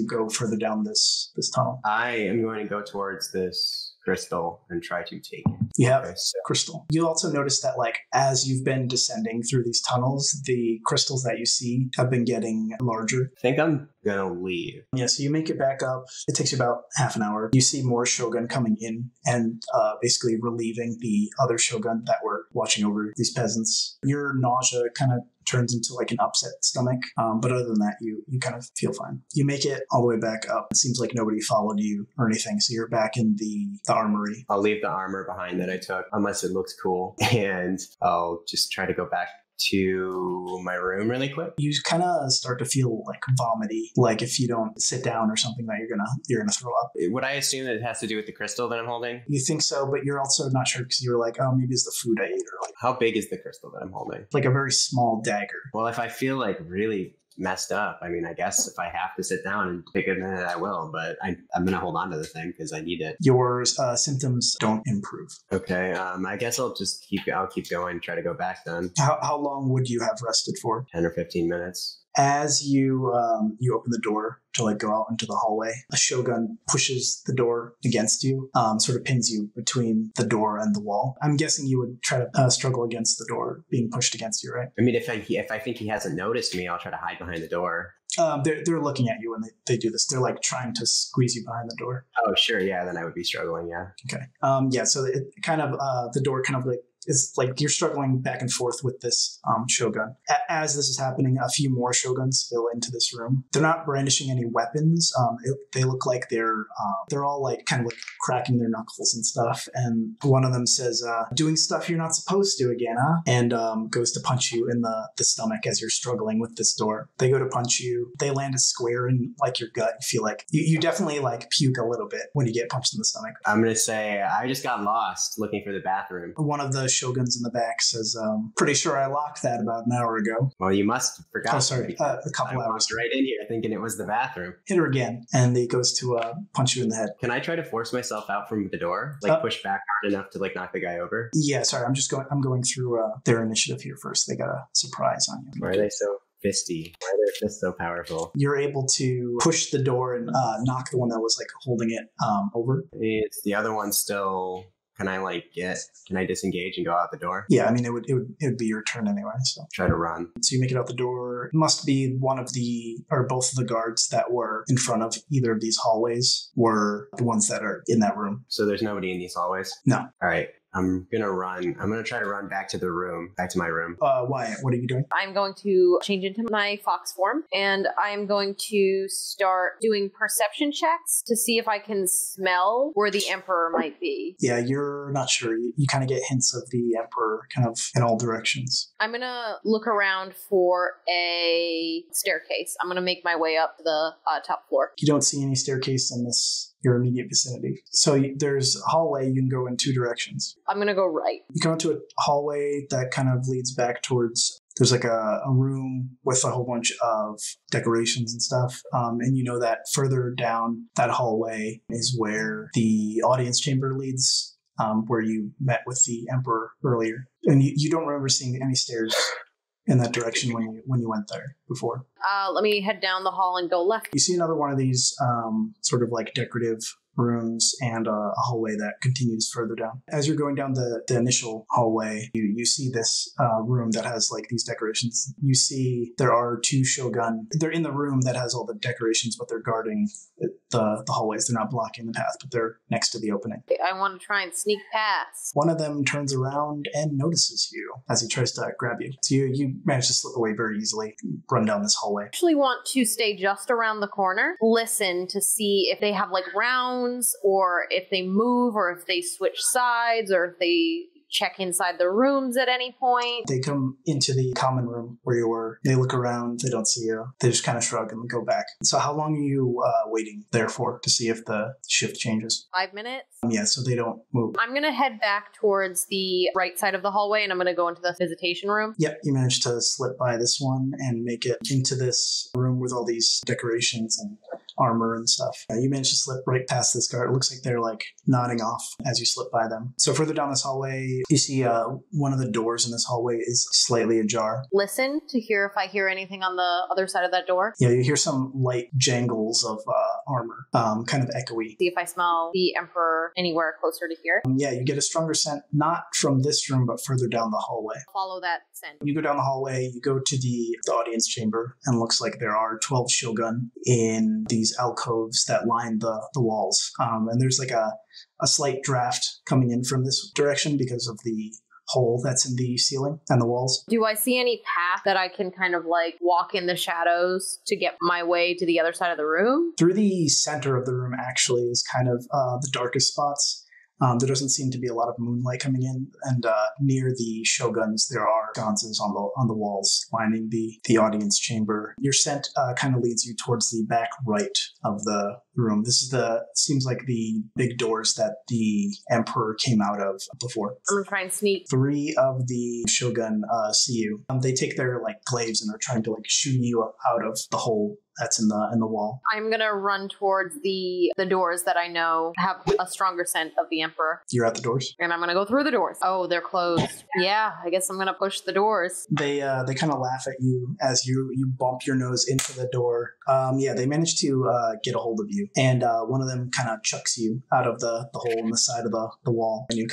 go further down this tunnel. I am going to go towards this crystal and try to take it. You have crystal. You also notice that as you've been descending through these tunnels, the crystals that you see have been getting larger. I think I'm gonna leave. Yeah, so you make it back up. It takes you about half an hour. You see more shogun coming in and basically relieving the other shogun that were watching over these peasants. Your nausea kind of turns into an upset stomach. But other than that, you kind of feel fine. You make it all the way back up. It seems like nobody followed you or anything. So you're back in the armory. I'll leave the armor behind that I took, unless it looks cool. And I'll just try to go back to my room really quick. You kind of start to feel vomity, if you don't sit down or something that you're gonna throw up. Would I assume that it has to do with the crystal that I'm holding? You think so, but you're also not sure because you're oh, maybe it's the food I ate, or how big is the crystal that I'm holding? A very small dagger. Well, if I feel really messed up, I guess if I have to sit down and take a minute, I will, but I'm gonna hold on to the thing because I need it. Your symptoms don't improve. Okay, I guess I'll keep going, try to go back then. How long would you have rested for? 10 or 15 minutes. As you open the door to go out into the hallway, a shogun pushes the door against you, sort of pins you between the door and the wall. I'm guessing you would try to struggle against the door being pushed against you, right? If I think he hasn't noticed me, I'll try to hide behind the door. They're looking at you when they do this. They're trying to squeeze you behind the door. Oh, sure, yeah. Then I would be struggling, yeah. Okay. So it kind of the door kind of is you're struggling back and forth with this shogun. As this is happening, a few more shoguns spill into this room. They're not brandishing any weapons. They look like they're all kind of cracking their knuckles and stuff. And one of them says, doing stuff you're not supposed to again, huh? And goes to punch you in the stomach as you're struggling with this door. They go to punch you. They land a square in your gut. You feel you definitely puke a little bit when you get punched in the stomach. I'm going to say I just got lost looking for the bathroom. One of the shoguns in the back says, pretty sure I locked that about an hour ago. Well, you must have forgotten. Oh, sorry, a couple hours. I walked right in here thinking it was the bathroom. Hit her again, and he goes to punch you in the head. Can I try to force myself out from the door? Push back hard enough to knock the guy over? Yeah, sorry, I'm going through their initiative here first. They got a surprise on you. Why are they so fisty? Why are their fists so powerful? You're able to push the door and knock the one that was holding it over. It's the other one still. Can I disengage and go out the door? Yeah, it would be your turn anyway, so. Try to run. So you make it out the door. It must be one of or both of the guards that were in front of either of these hallways were the ones that are in that room. So there's nobody in these hallways? No. All right. I'm going to run. I'm going to try to run back to my room. Wyatt, what are you doing? I'm going to change into my fox form, and I'm going to start doing perception checks to see if I can smell where the Emperor might be. Yeah, you're not sure. You kind of get hints of the Emperor kind of in all directions. I'm going to look around for a staircase. I'm going to make my way up to the top floor. You don't see any staircase in your immediate vicinity. So there's a hallway. You can go in two directions. I'm going to go right. You come into a hallway that kind of leads back towards, there's a room with a whole bunch of decorations and stuff. And you know that further down that hallway is where the audience chamber leads, where you met with the Emperor earlier. And you don't remember seeing any stairs in that direction when you went there before. Let me head down the hall and go left. You see another one of these sort of decorative rooms and a hallway that continues further down. As you're going down the initial hallway, you see this room that has like these decorations. You see there are 2 shogun. They're in the room that has all the decorations, but they're guarding the hallways. They're not blocking the path, but they're next to the opening. I want to try and sneak past. One of them turns around and notices you as he tries to grab you. So you manage to slip away very easily, run down this hallway. I actually want to stay just around the corner, listen to see if they have like rounds, or if they move, or if they switch sides, or if they check inside the rooms at any point. They come into the common room where you were. They look around. They don't see you. They just kind of shrug and go back. So how long are you waiting there for to see if the shift changes? 5 minutes. Yeah, so they don't move. I'm going to head back towards the right side of the hallway, and I'm going to go into the visitation room. Yep, you managed to slip by this one and make it into this room with all these decorations and armor and stuff. You managed to slip right past this guard. It looks like they're like nodding off as you slip by them. So further down this hallway, you see one of the doors in this hallway is slightly ajar. Listen to hear if I hear anything on the other side of that door. Yeah, you hear some light jangles of armor, kind of echoey. See if I smell the Emperor anywhere closer to here. Yeah, you get a stronger scent, not from this room, but further down the hallway. Follow that scent. You go down the hallway, you go to the audience chamber, and it looks like there are 12 shogun in these alcoves that line the walls. And there's like a slight draft coming in from this direction because of the hole that's in the ceiling and the walls. Do I see any path that I can kind of like walk in the shadows to get my way to the other side of the room? Through the center of the room actually is kind of the darkest spots. There doesn't seem to be a lot of moonlight coming in, and near the shoguns there are sconces on the walls lining the audience chamber. Your scent kind of leads you towards the back right of the room. This is seems like the big doors that the emperor came out of before. I'm gonna try and sneak. 3 of the shogun see you. They take their like glaives and they're trying to like shoot you out of the hole that's in the wall. I'm gonna run towards the doors that I know have a stronger scent of the Emperor. You're at the doors? And I'm gonna go through the doors. Oh, they're closed. Yeah, I guess I'm gonna push the doors. They kind of laugh at you as you bump your nose into the door. Yeah, they manage to get a hold of you. And one of them kind of chucks you out of the hole in the side of the wall. And you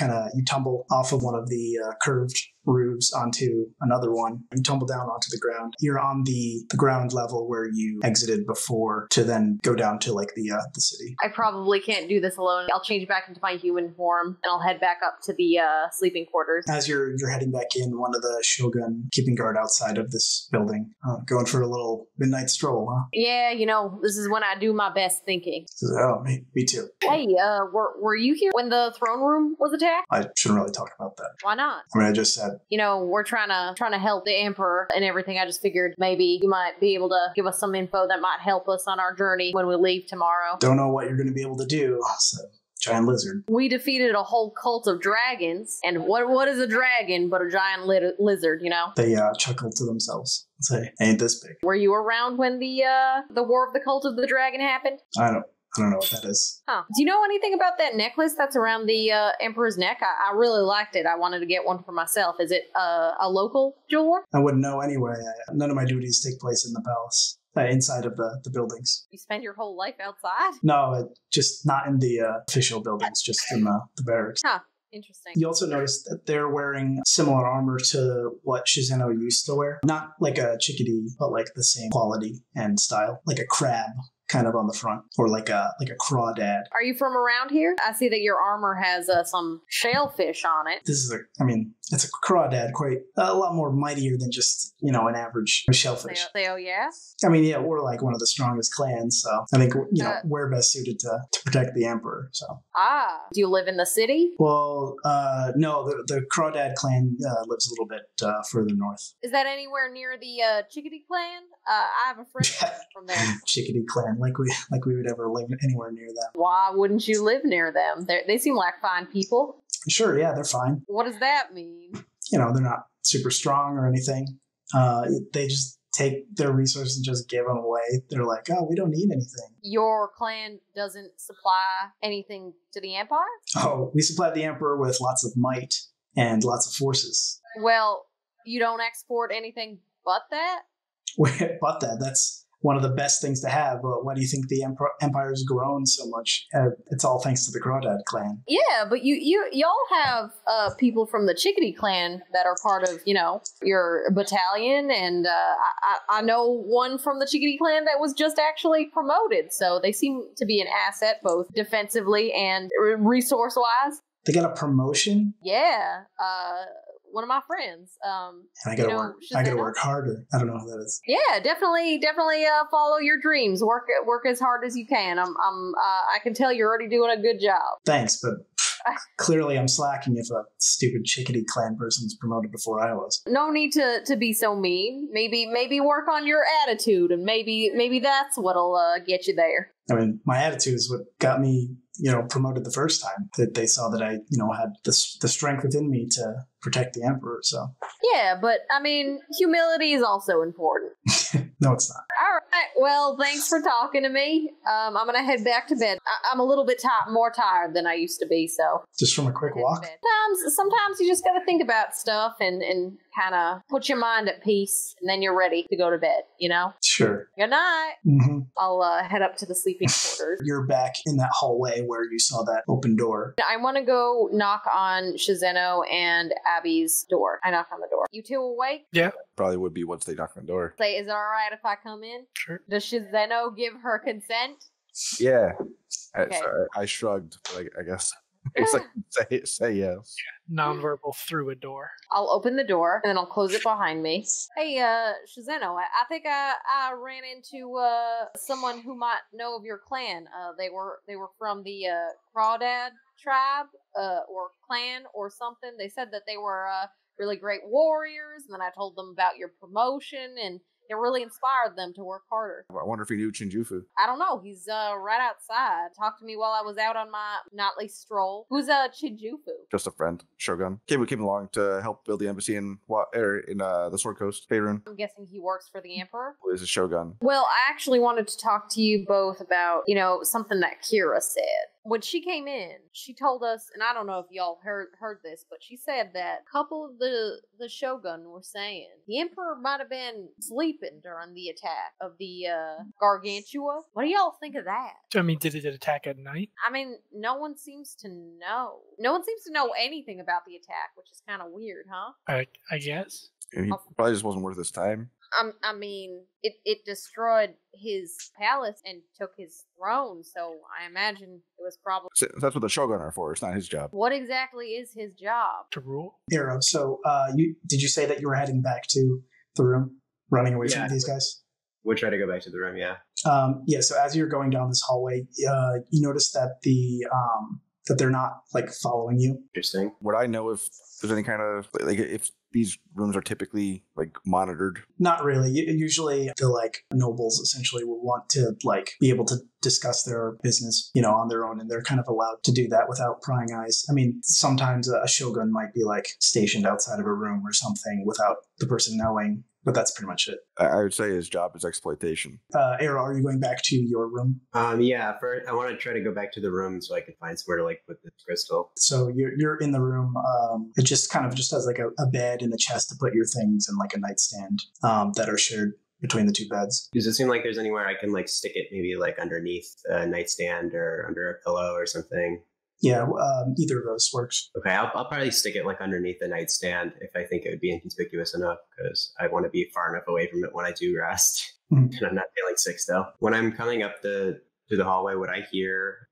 tumble off of one of the curved roofs onto another one. You tumble down onto the ground. You're on the ground level where you exited before to then go down to like the city. I probably can't do this alone. I'll change back into my human form and I'll head back up to the sleeping quarters. As you're heading back in, one of the shogun keeping guard outside of this building, going for a little midnight stroll, huh? Yeah, this is when I do my best thinking. Says, oh, me too. Hey, were you here when the throne room was attacked? I shouldn't really talk about that. Why not? I mean, I just said, we're trying to help the Emperor and everything. I just figured maybe you might be able to give us some info that might help us on our journey when we leave tomorrow. Don't know what you're going to be able to do. So, giant lizard. We defeated a whole cult of dragons, and what is a dragon but a giant lizard? They chuckle to themselves and say, "Ain't this big?" Were you around when the War of the Cult of the Dragon happened? I don't know what that is. Huh. Do you know anything about that necklace that's around the Emperor's neck? I really liked it. I wanted to get one for myself. Is it a local jeweler? I wouldn't know anyway. None of my duties take place in the palace. Inside of the buildings. You spend your whole life outside? No, just not in the official buildings, just in the barracks. Huh. Interesting. You also notice that they're wearing similar armor to what Shizeno used to wear. Not like a chickadee, but like the same quality and style. Like a crab kind of on the front, or like a crawdad. Are you from around here? I see that your armor has some shellfish on it. This is it's a crawdad, quite a lot more mightier than just, an average shellfish. Oh, yeah? I mean, yeah, we're like one of the strongest clans, so I think, we're best suited to protect the emperor, so. Do you live in the city? Well, no, the Crawdad clan lives a little bit further north. Is that anywhere near the Chickadee clan? I have a friend from there. Chickadee clan, like we would ever live anywhere near them. Why wouldn't you live near them? They seem like fine people. Sure, yeah, they're fine. What does that mean? They're not super strong or anything. They just take their resources and just give them away. They're like, oh, we don't need anything. Your clan doesn't supply anything to the Empire? Oh, we supply the Emperor with lots of might and lots of forces. Well, you don't export anything but that? But that's one of the best things to have. But why do you think the empire's grown so much? It's all thanks to the Crawdad clan. Yeah, but y'all have people from the Chickadee clan that are part of, your battalion, and I know one from the Chickadee clan that was just actually promoted, so they seem to be an asset both defensively and resource-wise. They got a promotion? Yeah, one of my friends. And I gotta work harder. I don't know who that is. Yeah, definitely. Follow your dreams. Work as hard as you can. I can tell you're already doing a good job. Thanks, but clearly I'm slacking if a stupid Chickadee clan person was promoted before I was. No need to be so mean. Maybe work on your attitude, and maybe that's what'll get you there. I mean, my attitude is what got me, promoted the first time. That they saw that I, had the strength within me to protect the Emperor, so. Yeah, but, I mean, humility is also important. No, it's not. All right, well, thanks for talking to me. I'm going to head back to bed. I'm a little bit more tired than I used to be, so. Just from a quick walk? Sometimes you just got to think about stuff and kind of put your mind at peace, and then you're ready to go to bed, Sure. Good night. Mm-hmm. I'll head up to the sleeping quarters. You're back in that hallway where you saw that open door. I want to go knock on Shizeno and Abby's door. I knock on the door. You two awake? Yeah. Probably would be once they knock on the door. Say, is it all right if I come in? Sure. Does Shizeno give her consent? Yeah. Okay. I shrugged, but I guess. It's like, say yes. Nonverbal through a door. I'll open the door and then I'll close it behind me. Hey, Shizeno, I think I ran into someone who might know of your clan. They were from the Crawdad tribe or clan or something. They said that they were really great warriors, and then I told them about your promotion, and it really inspired them to work harder. I wonder if he knew Shinjufu. I don't know. He's right outside. Talked to me while I was out on my nightly stroll. Who's Chijufu? Just a friend, Shogun. Came along to help build the embassy in the Sword Coast, Faerun. I'm guessing he works for the Emperor. Is a Shogun. Well, I actually wanted to talk to you both about, something that Kira said. When she came in, she told us, and I don't know if y'all heard this, but she said that a couple of the Shogun were saying the Emperor might have been sleeping during the attack of the Gargantua. What do y'all think of that? I mean, did it attack at night? I mean, no one seems to know. No one seems to know anything about the attack, which is kind of weird, huh? I guess. And he probably just wasn't worth his time. I mean, it destroyed his palace and took his throne, so I imagine it was probably... So that's what the Shogun are for. It's not his job. What exactly is his job? To rule? Arrow, so did you say that you were heading back to the room, running away from these guys? We'll try to go back to the room, yeah. So as you're going down this hallway, you notice that that they're not, following you. Interesting. Would I know if there's any kind of, if these rooms are typically, monitored? Not really. Usually the, nobles essentially will want to, be able to discuss their business, on their own, and they're kind of allowed to do that without prying eyes. I mean, sometimes a shogun might be, stationed outside of a room or something without the person knowing, but that's pretty much it. I would say his job is exploitation. Arrow, are you going back to your room? Yeah. First, I want to try to go back to the room so I can find somewhere to put the crystal. So you're in the room. It just has a bed and a chest to put your things and a nightstand that are shared between the two beds. Does it seem like there's anywhere I can stick it, maybe underneath a nightstand or under a pillow or something? Yeah, either of those works. Okay, I'll probably stick it underneath the nightstand if I think it would be inconspicuous enough, because I want to be far enough away from it when I do rest. Mm-hmm. And I'm not feeling sick still. When I'm coming up to the hallway, would I hear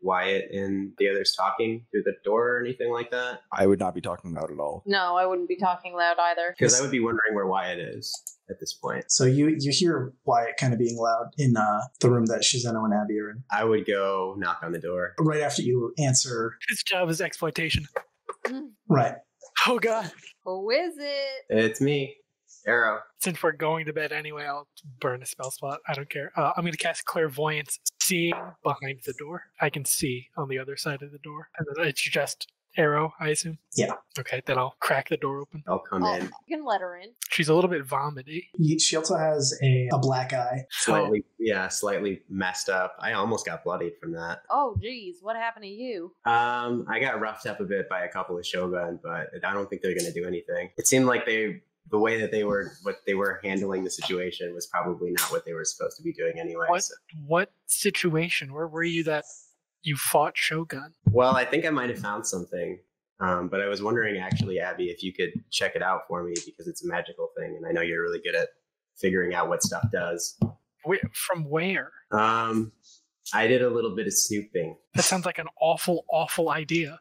Wyatt and the others talking through the door or anything like that? I would not be talking loud at all. No, I wouldn't be talking loud either. Because I would be wondering where Wyatt is at this point. So you hear Wyatt kind of being loud in the room that Shizeno and Abby are in. I would go knock on the door. Right after you answer. His job is exploitation. Right. Oh, God. Who is it? It's me, Arrow. Since we're going to bed anyway, I'll burn a spell slot. I don't care. I'm going to cast Clairvoyance, seeing behind the door. I can see on the other side of the door. And then it's just Arrow, I assume? Yeah. Okay, then I'll crack the door open. I'll come in. You can let her in. She's a little bit vomity. She also has a black eye. Slightly messed up. I almost got bloodied from that. Oh, geez. What happened to you? I got roughed up a bit by a couple of Shogun, but I don't think they're going to do anything. It seemed like they the way that what they were handling the situation was probably not what they were supposed to be doing anyway. What situation? Where were you that you fought Shogun? Well, I think I might have found something. But I was wondering, actually, Abby, if you could check it out for me, because it's a magical thing, and I know you're really good at figuring out what stuff does. From where? I did a little bit of snooping. That sounds like an awful, awful idea.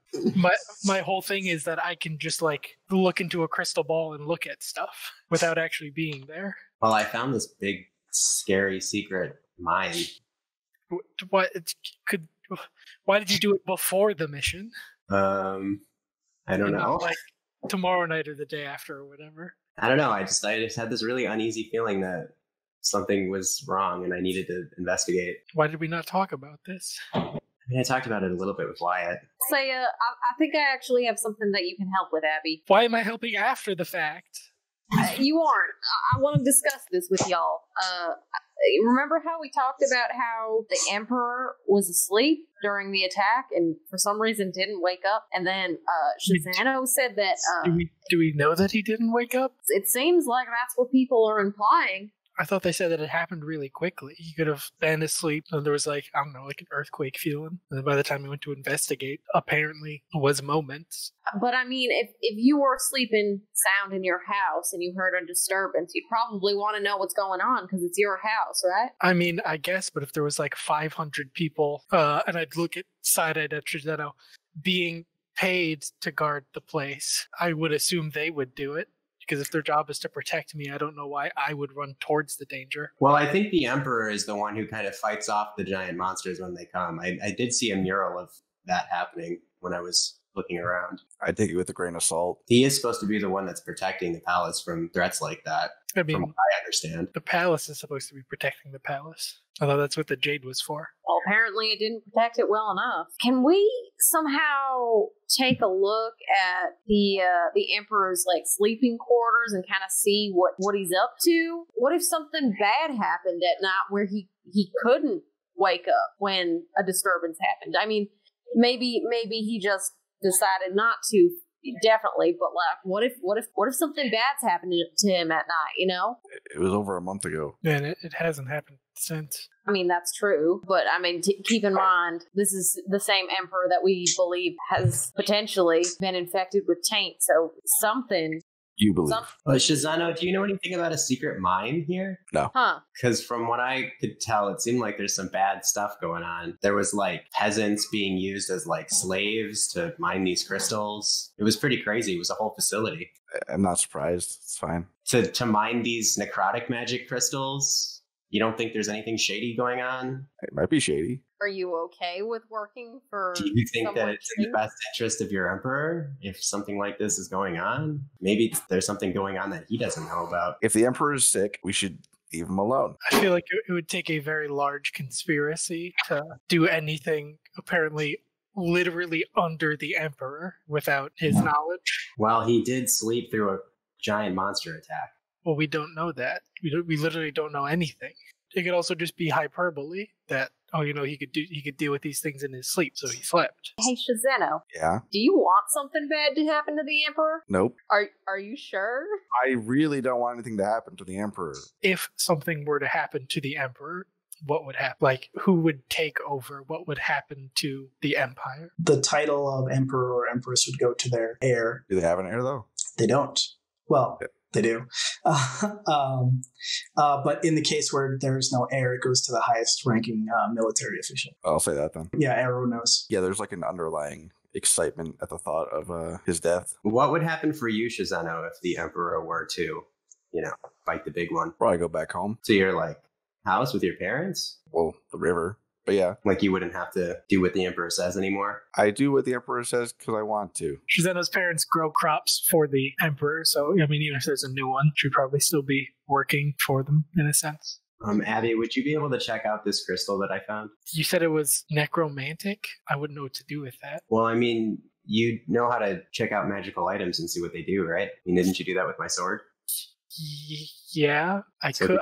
My whole thing is that I can just like look into a crystal ball and look at stuff without actually being there. Well, I found this big, scary secret mine. Why did you do it before the mission? I don't know. Like tomorrow night or the day after or whatever. I don't know. I just had this really uneasy feeling that something was wrong and I needed to investigate. Why did we not talk about this? I mean, I talked about it a little bit with Wyatt. Say, I think I actually have something that you can help with, Abby. Why am I helping after the fact? You aren't. I want to discuss this with y'all. Remember how we talked about how the Emperor was asleep during the attack and for some reason didn't wake up? And then Shizano said that... Do we know that he didn't wake up? It seems like that's what people are implying. I thought they said that it happened really quickly. He could have been asleep and there was like an earthquake feeling. And then by the time he went to investigate, apparently it was moments. But I mean, if you were sleeping sound in your house and you heard a disturbance, you'd probably want to know what's going on because it's your house, right? I mean, I guess, but if there was like 500 people, and I'd look at side-eyed at Shizano being paid to guard the place, I would assume they would do it. Because if their job is to protect me, I don't know why I would run towards the danger. Well, I think the Emperor is the one who kind of fights off the giant monsters when they come. I did see a mural of that happening when I was looking around. I take it with a grain of salt. He is supposed to be the one that's protecting the palace from threats like that, I mean, from what I understand. The palace is supposed to be protecting the palace. Although that's what the jade was for. Well, apparently it didn't protect it well enough. Can we somehow take a look at the Emperor's like sleeping quarters and kind of see what he's up to? What if something bad happened at night where he couldn't wake up when a disturbance happened? I mean, maybe he just decided not to. Definitely, but like, what if something bad's happened to him at night? You know, it was over a month ago, and it hasn't happened since. I mean, that's true, but I mean, keep in mind this is the same Emperor that we believe has potentially been infected with taint. So something. You believe? Shizano, do you know anything about a secret mine here? No. Huh. Because from what I could tell, it seemed like there's some bad stuff going on. There was like peasants being used as like slaves to mine these crystals. It was pretty crazy. It was a whole facility. I'm not surprised. It's fine. To mine these necrotic magic crystals. You don't think there's anything shady going on? It might be shady. Are you okay with working for... Do you think that it's in the best interest of your Emperor if something like this is going on? Maybe there's something going on that he doesn't know about. If the Emperor is sick, we should leave him alone. I feel like it would take a very large conspiracy to do anything apparently literally under the Emperor without his knowledge. Well, he did sleep through a giant monster attack. Well, we don't know that. We literally don't know anything. It could also just be hyperbole that, he could deal with these things in his sleep, so he slept. Hey, Shizano. Yeah? Do you want something bad to happen to the Emperor? Nope. Are you sure? I really don't want anything to happen to the Emperor. If something were to happen to the Emperor, what would happen? Like, who would take over? What would happen to the Empire? The title of Emperor or Empress would go to their heir. Do they have an heir, though? They don't. Well... They do. But in the case where there's no heir, it goes to the highest ranking military official. I'll say that then. Yeah, Arrow knows. Yeah, there's like an underlying excitement at the thought of his death. What would happen for you, Shizano, if the Emperor were to, fight the big one? Probably go back home. So you're like, house with your parents? Well, the river. But yeah. Like you wouldn't have to do what the Emperor says anymore? I do what the Emperor says because I want to. Shizano's parents grow crops for the Emperor, so, I mean, even if there's a new one, she'd probably still be working for them, in a sense. Abby, would you be able to check out this crystal that I found? You said it was necromantic? I wouldn't know what to do with that. Well, I mean, you know how to check out magical items and see what they do, right? I mean, didn't you do that with my sword? Yeah, I could.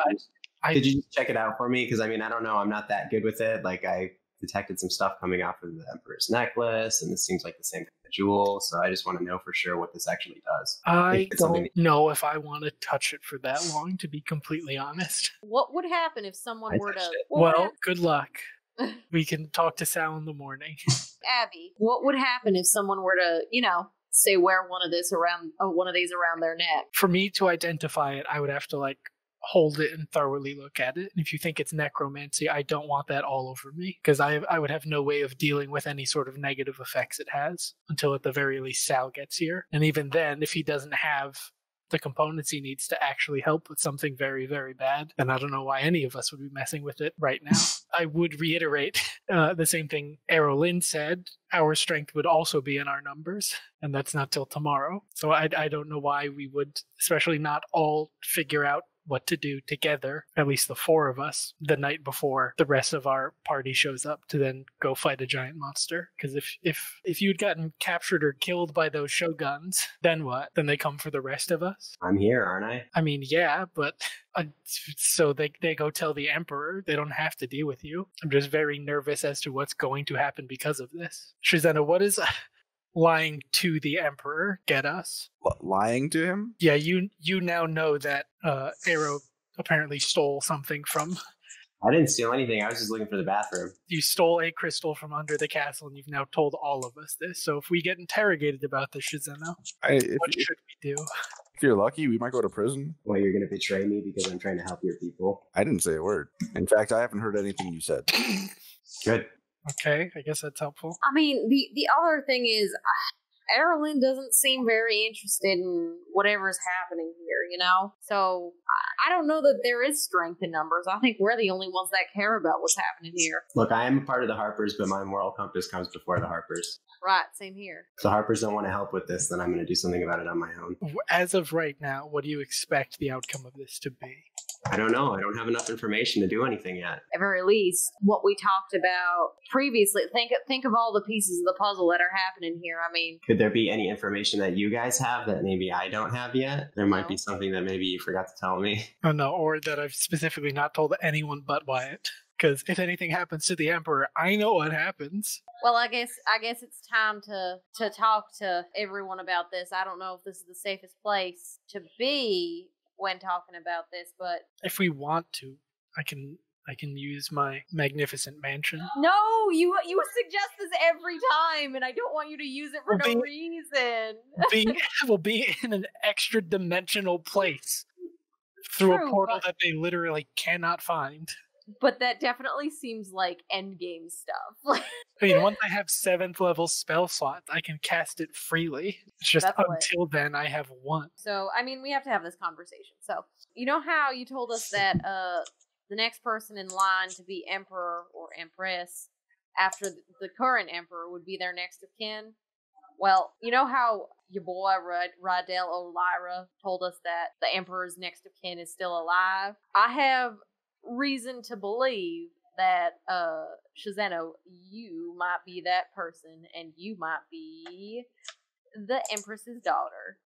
Could you just check it out for me? Because, I mean, I don't know. I'm not that good with it. Like, I detected some stuff coming off of the Emperor's necklace, and this seems like the same kind of jewel. So I just want to know for sure what this actually does. I don't know if I want to touch it for that long, to be completely honest. What would happen if someone were to... Well, good luck. We can talk to Sal in the morning. Abby, what would happen if someone were to, say wear one of these around their neck? For me to identify it, I would have to hold it and thoroughly look at it. And if you think it's necromancy, I don't want that all over me, because I would have no way of dealing with any sort of negative effects it has until at the very least Sal gets here. And even then, if he doesn't have the components he needs to actually help with something very, very bad, then I don't know why any of us would be messing with it right now. I would reiterate the same thing Arrow Lynn said. Our strength would also be in our numbers, and that's not till tomorrow. So I don't know why we would, especially not all figure out what to do together, at least the four of us, the night before the rest of our party shows up to then go fight a giant monster. Because if you'd gotten captured or killed by those shoguns, then what? Then they come for the rest of us? I'm here, aren't I? I mean, yeah, but so they go tell the Emperor. They don't have to deal with you. I'm just very nervous as to what's going to happen because of this. Shizena, what is lying to the Emperor get us? Lying to him? Yeah, you now know that Arrow apparently stole something from... I didn't steal anything. I was just looking for the bathroom. You stole a crystal from under the castle, and you've now told all of us this. So if we get interrogated about this, Shizena, what should we do? If you're lucky, we might go to prison. Well, you're going to betray me because I'm trying to help your people. I didn't say a word. In fact, I haven't heard anything you said. Good. Okay, I guess that's helpful. I mean, the other thing is, Erlyn doesn't seem very interested in whatever's happening here, So I don't know that there is strength in numbers. I think we're the only ones that care about what's happening here. Look, I am a part of the Harpers, but my moral compass comes before the Harpers. Right, same here. If the Harpers don't want to help with this, then I'm going to do something about it on my own. As of right now, what do you expect the outcome of this to be? I don't know. I don't have enough information to do anything yet. At very least, what we talked about previously, think of all the pieces of the puzzle that are happening here. I mean... Could there be any information that you guys have that maybe I don't have yet? There might be something that maybe you forgot to tell me. Oh, no, or that I've specifically not told anyone but Wyatt. Because if anything happens to the Emperor, I know what happens. Well, I guess it's time to talk to everyone about this. I don't know if this is the safest place to be when talking about this, but if we want to, I can use my magnificent mansion. No, you suggest this every time, and I don't want you to use it for no reason. We'll be in an extra dimensional place through a portal that they literally cannot find. But that definitely seems like endgame stuff. I mean, once I have 7th level spell slots, I can cast it freely. It's just until then, I have one. So, I mean, we have to have this conversation. So, you know how you told us that the next person in line to be emperor or empress after the current emperor would be their next of kin? Well, you know how your boy Rydell O'Lyra told us that the emperor's next of kin is still alive? I have reason to believe that Shizeno, you might be that person, and you might be the Empress's daughter.